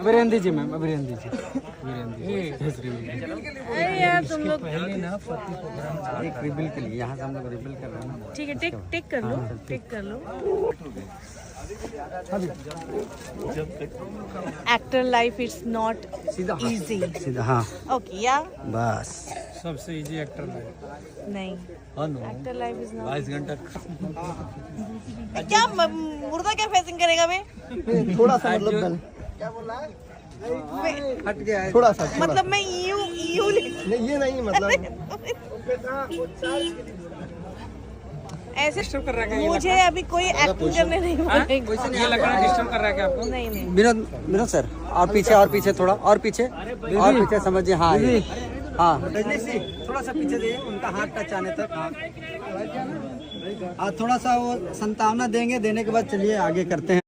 अभी रहने दीजिए मैम, अभी रहने दीजिए। अरे यार तुम लोग एक रिबिल के लिए यहाँ से हम लोग रिबिल कर रहे हैं। ठीक है, टेक कर लो, टेक कर लो। Actor life is not easy. सीधा हाँ ओके या बस। सबसे इजी एक्टर है। नहीं, एक्टर लाइफ इज नॉट। 22 घंटा क्या मुर्दा क्या फेसिंग करेगा मैं? थोड़ा सा मतलब हट गया है थोड़ा सा। मतलब मैं यूं नहीं ये नहीं मतलब ऐसे मुझे अभी कोई एक्टिंग करने नहीं मानेगा। ये लग रहा है डिस्टर्ब कर रहा है क्या आपको? नहीं नहीं विनोद सर और पीछे थोड़ा और पीछे समझिए। हाँ हाँ थोड़ा सा पीछे दिए, उनका हाथ टच आने तक। हाँ थोड़ा सा वो संतावना देंगे, देने के बाद चलिए आगे करते हैं।